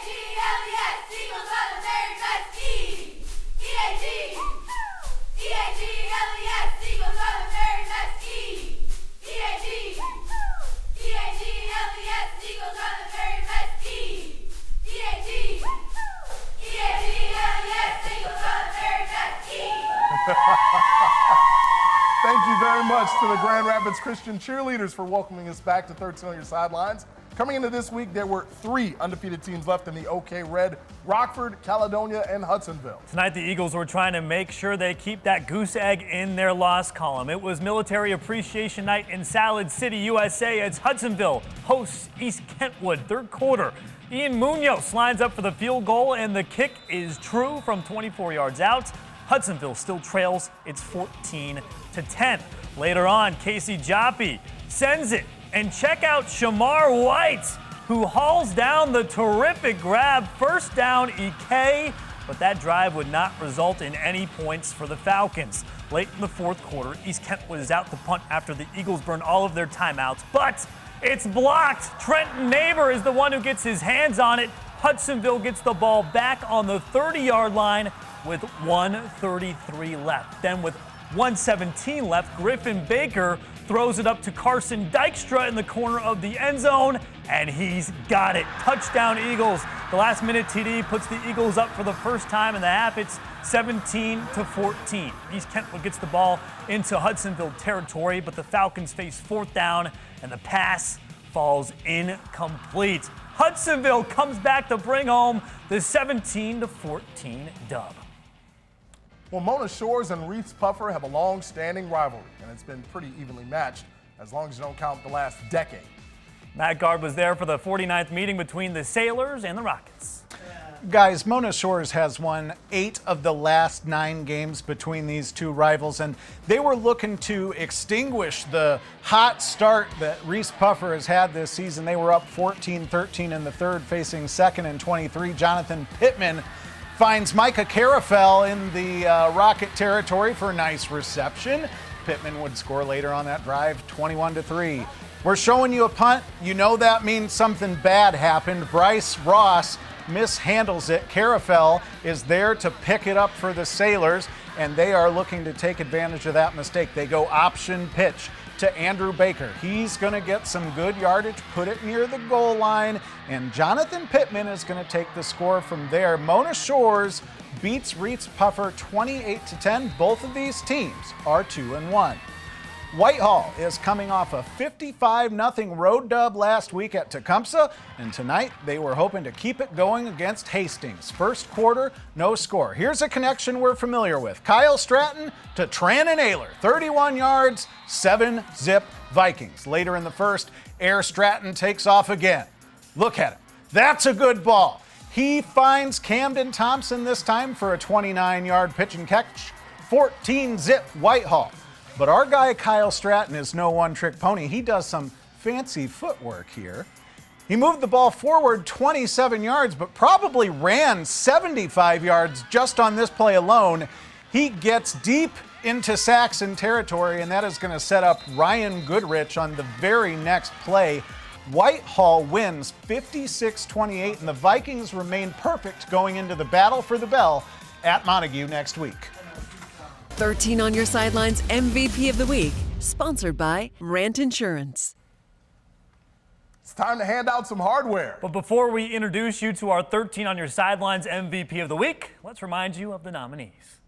Eagles are the very best team. EAG. EAG-LES, Eagles are the very best team. EAG. EAG-LES, Eagles are the very best team. EAG. EAG-LES, Eagles are the very best team. Thank you very much to the Grand Rapids Christian cheerleaders for welcoming us back to 13 on Your Sidelines. Coming into this week, there were 3 undefeated teams left in the OK Red: Rockford, Caledonia, and Hudsonville. Tonight, the Eagles were trying to make sure they keep that goose egg in their loss column. It was Military Appreciation Night in Salad City, USA, as Hudsonville hosts East Kentwood. Third quarter, Ian Munoz lines up for the field goal, and the kick is true from 24 yards out. Hudsonville still trails. It's 14-10. Later on, Casey Joppi sends it. And check out Shamar White, who hauls down the terrific grab. First down, EK, but that drive would not result in any points for the Falcons. Late in the fourth quarter, East Kentwood is out to punt after the Eagles burn all of their timeouts, but it's blocked. Trenton Neighbor is the one who gets his hands on it. Hudsonville gets the ball back on the 30-yard line with 1:33 left. Then with 1:17 left, Griffin Baker throws it up to Carson Dykstra in the corner of the end zone, and he's got it. Touchdown Eagles. The last-minute TD puts the Eagles up for the first time in the half. It's 17-14. East Kentwood gets the ball into Hudsonville territory, but the Falcons face fourth down, and the pass falls incomplete. Hudsonville comes back to bring home the 17-14 dub. Well, Mona Shores and Reeths-Puffer have a long-standing rivalry, and it's been pretty evenly matched as long as you don't count the last decade. Matt Gard was there for the 49th meeting between the Sailors and the Rockets. Guys, Mona Shores has won 8 of the last 9 games between these two rivals, and they were looking to extinguish the hot start that Reeths-Puffer has had this season. They were up 14-13 in the third, facing 2nd and 23. Jonathan Pittman finds Micah Carafell in the Rocket territory for a nice reception. Pittman would score later on that drive, 21-3. We're showing you a punt. You know that means something bad happened. Bryce Ross mishandles it. Carafell is there to pick it up for the Sailors, and they are looking to take advantage of that mistake. They go option pitch to Andrew Baker. He's going to get some good yardage, put it near the goal line, and Jonathan Pittman is going to take the score from there. Mona Shores beats Reeths-Puffer 28-10. Both of these teams are 2-1. Whitehall is coming off a 55-0 road dub last week at Tecumseh, and tonight they were hoping to keep it going against Hastings. First quarter, no score. Here's a connection we're familiar with. Kyle Stratton to Trannon Ayler, 31 yards, 7-zip Vikings. Later in the first, Air Stratton takes off again. Look at him. That's a good ball. He finds Camden Thompson this time for a 29-yard pitch and catch. 14-zip Whitehall. But our guy Kyle Stratton is no one-trick pony. He does some fancy footwork here. He moved the ball forward 27 yards, but probably ran 75 yards just on this play alone. He gets deep into Saxon territory, and that is going to set up Ryan Goodrich on the very next play. Whitehall wins 56-28, and the Vikings remain perfect going into the battle for the bell at Montague next week. 13 on Your Sidelines MVP of the Week, sponsored by Rant Insurance. It's time to hand out some hardware. But before we introduce you to our 13 on Your Sidelines MVP of the Week, let's remind you of the nominees.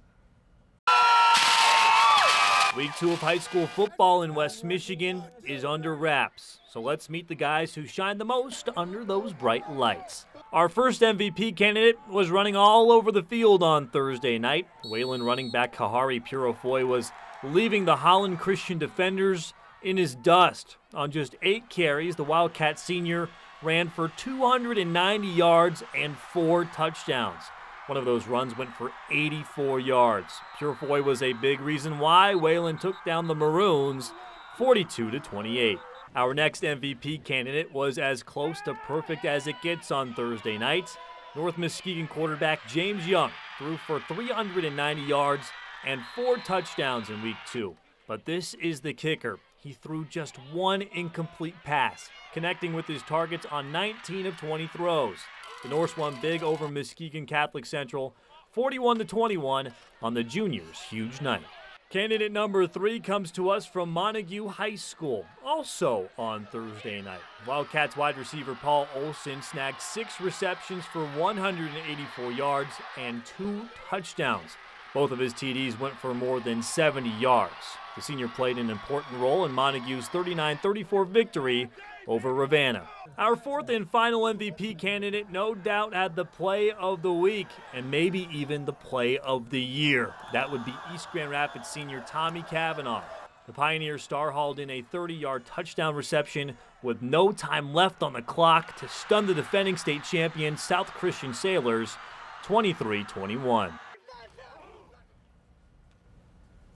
Week 2 of high school football in West Michigan is under wraps. So let's meet the guys who shine the most under those bright lights. Our first MVP candidate was running all over the field on Thursday night. Wayland running back Kahari Purifoy was leaving the Holland Christian defenders in his dust. On just 8 carries, the Wildcat senior ran for 290 yards and 4 touchdowns. One of those runs went for 84 yards. Purifoy was a big reason why Wayland took down the Maroons 42-28. Our next MVP candidate was as close to perfect as it gets on Thursday night. North Muskegon quarterback James Young threw for 390 yards and 4 touchdowns in Week 2. But this is the kicker. He threw just 1 incomplete pass, connecting with his targets on 19 of 20 throws. The Norse won big over Muskegon Catholic Central, 41-21 on the juniors' huge night. Candidate number 3 comes to us from Montague High School, also on Thursday night. Wildcats wide receiver Paul Olsen snagged 6 receptions for 184 yards and 2 touchdowns. Both of his TDs went for more than 70 yards. The senior played an important role in Montague's 39-34 victory over Ravenna. Our 4th and final MVP candidate no doubt had the play of the week and maybe even the play of the year. That would be East Grand Rapids senior Tommy Cavanaugh. The Pioneer star hauled in a 30-yard touchdown reception with no time left on the clock to stun the defending state champion South Christian Sailors 23-21.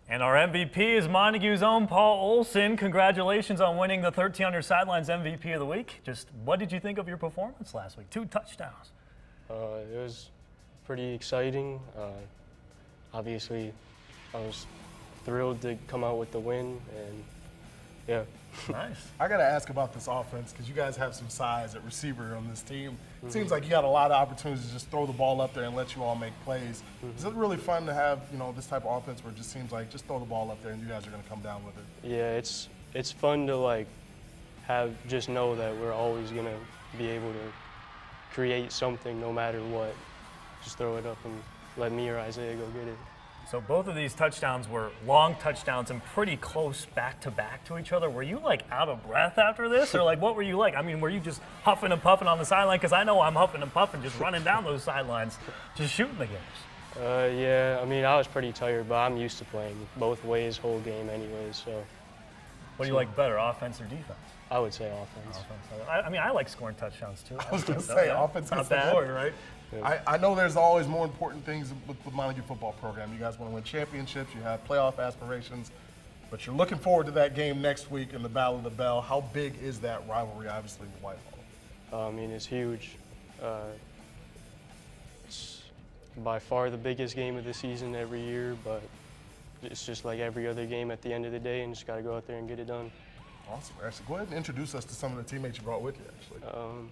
And our MVP is Montague's own Paul Olsen. Congratulations on winning the 13 on your sidelines MVP of the week. Just what did you think of your performance last week? 2 touchdowns. It was pretty exciting. Obviously, I was thrilled to come out with the win, and yeah. Nice. I got to ask about this offense because you guys have some size at receiver on this team. It seems like you got a lot of opportunities to just throw the ball up there and let you all make plays. Is it really fun to have, this type of offense where it just seems like just throw the ball up there and you guys are going to come down with it? Yeah, it's fun to just know that we're always gonna be able to create something no matter what. Just throw it up and let me or Isaiah go get it. So both of these touchdowns were long touchdowns and pretty close back-to-back to each other. Were you out of breath after this, or what were you like? I mean, were you just huffing and puffing on the sideline? Because I know I'm huffing and puffing, just running down those sidelines, just shooting the games. Yeah, I mean, I was pretty tired, but I'm used to playing both ways whole game anyways, so. What do you like better, offense or defense? I would say offense. I like scoring touchdowns too. I was going to say, offense is the glory, right? Yeah. I know there's always more important things with the Montague football program. You guys want to win championships, you have playoff aspirations, but you're looking forward to that game next week in the Battle of the Bell. How big is that rivalry, obviously, with Whitehall? I mean, it's huge. It's by far the biggest game of the season every year, but it's just like every other game at the end of the day, and just got to go out there and get it done. Awesome. Actually, go ahead and introduce us to some of the teammates you brought with you, actually.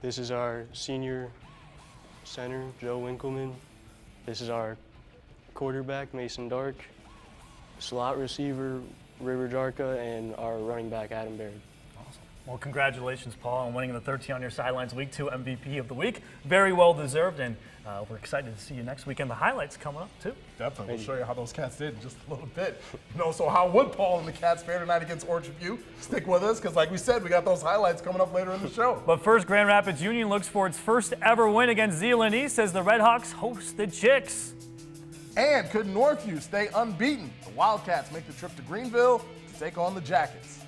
This is our senior center, Joe Winkleman. This is our quarterback, Mason Dark. Slot receiver, River Jarka, and our running back, Adam Baird. Awesome. Well, congratulations, Paul, on winning the 13 on your sidelines Week 2 MVP of the week. Very well deserved, and we're excited to see you next weekend. The highlights coming up, too. Definitely. We'll show you how those Cats did in just a little bit. So how would Paul and the Cats fare tonight against Orchard View? Stick with us, because like we said, we got those highlights coming up later in the show. But first, Grand Rapids Union looks for its first ever win against Zeeland East as the Redhawks host the Chicks. And could Northview stay unbeaten? The Wildcats make the trip to Greenville to take on the Jackets.